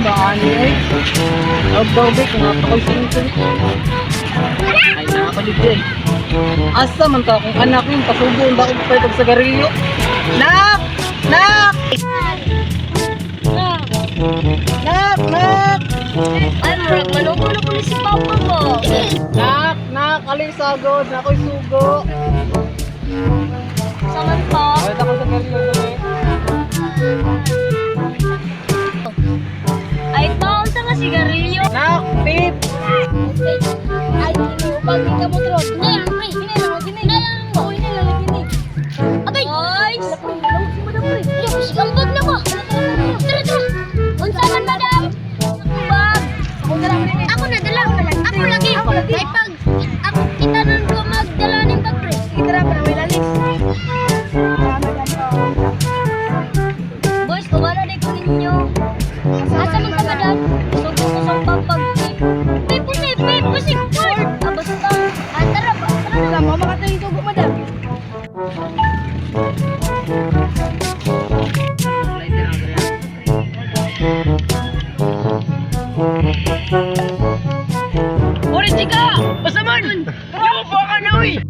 baka niya eh. Daw ba, kinapakoy singin. Ay, nakaligay. Asa man ka kung anak yun, pasubo, hindi ako pwede sa garilyo. Nak! Nak! Nak! Nak! Ay, murag manugulo ko ni si Papa ko. Nak! Nak! Aling sagod, nako'y sugo. Saman pa. Pwede ako sa garilyo eh. Ay, baon sa nga sigarilyo. Nak! Pip! Ay, pag hindi ka mo tron. Hinay lang, pre. Hinay lang, hinay lang mo. Hinay lang, hinay. Abay! Ay! Yung sikambag na ko. Tara, tara. Unsa man, madam? Bag. Ako na dala. Ako lagi. Ay, pag ako kita nun ko magdala ng bag, pre. Sige, tara, para may lalis. Boys, kumala na ko ninyo. Asa man ka, madam? Sugo ko sa pampag. Pusing, Ford! Basta, tara ba? Tara na, mama ka tayo sugo, madam. Uri, chika! Basta man! Lupo ka na, uy!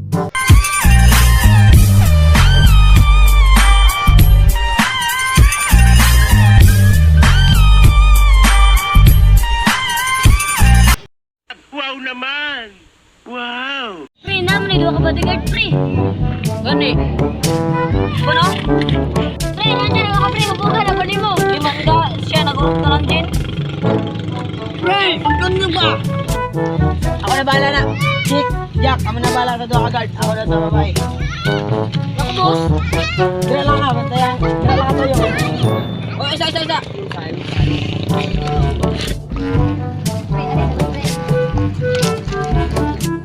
Wow naman! Wow! Pre, naman dua ka bodyguard, pre. Gani? Ano? Pre, nandiyan ako, pre. Mabuka na ba mo? Lima ka, siya nag-urot ka lang din. Pre! Doon nyo ba? Ako na bahala na. Chick, Jack, ako na bahala sa doha ka guard. Ako na sa babae. Ako, boss. Kaya lang ka, bantayan. Kaya lang ka tayo. O, isa.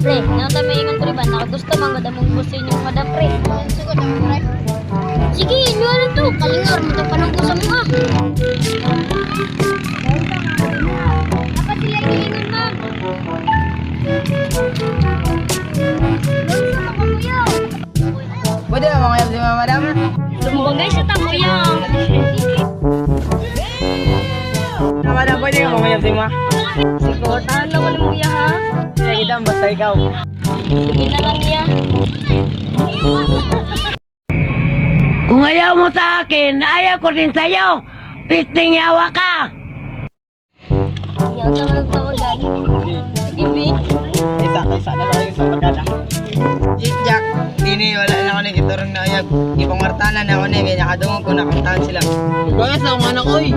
Pre, nang tayo may ingon ko rin ba? Nakagusto mang madamong gusto yung madam, pre. Sige, inyo na to. Kalingar mo itong pananggusa mo, ha? Dapat sila iingon, ma'am. Pwede ba mga si mga madam? Lumubagay sa tamuyang. Madam, pwede ka mga si mga? Siguro, tahan naman mo iya, ha? Sige, kita, basta ikaw. Sige na lang iya. Kung ayaw mo sa akin, ayaw ko din sa'yo. Pisting yawa ka. Iyaw ka lang sa ulan. Sige, Isa na lang yung sa pagkala. Jack, dini wala na ako na iturong na ayag. Ipangwartanan na ako na, kaya nakadungog ko nakuntahan sila. Gaya sa mga anak, oy.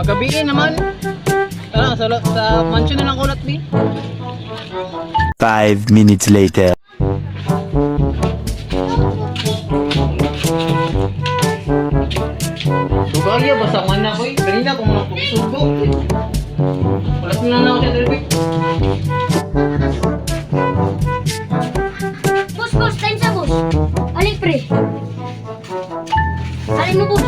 Magabiin naman. Tara, sa mansion na lang kunat, B. 5 minutes later. Sugalya, basta man na, oy. Kanina kung mga pagsugo. Walas na lang ako siya, Derby. Boss, time sa boss. Alin, pre. Alin mo, boss.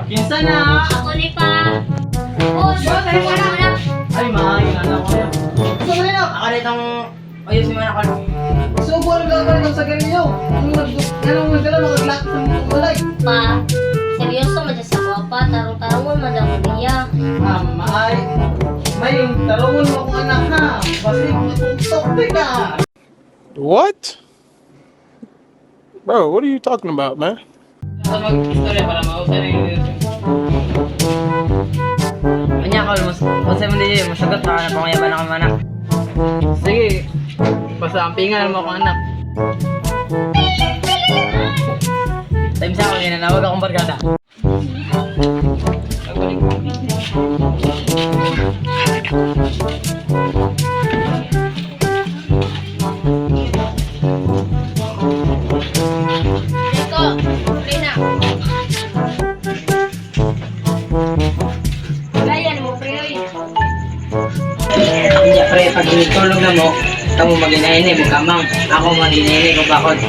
Kinsa na? Ako ni pa. Boss, wala. Ay, yun anak ko yan. Gusto mo rin ako rin ang ayos yung anak ko. Sugo rin ka rin sa ganyo. Anong magdala magaglak sa mga kulay. Pa, seryoso mo dyan sa kwapa. Tarong-tarong mo, madam Ria. May yung tarungon mo akong anak ha. Basta yung napuntok ka. What? Bro, what are you talking about, man? Sa mag-istorya para mausay na yung Kanya ka, masay mo din yun. Masagot ha, napangayaban na kami anak. Sige, basta ampingan mo akong anak. Time sa ako, nanawag akong barkada. Eko, Rina. Layan mo, pre. Hindi, pre, pag tulog na mo, ito mo mag-inaini mo kamang. Ako mag-inaini ko bakod.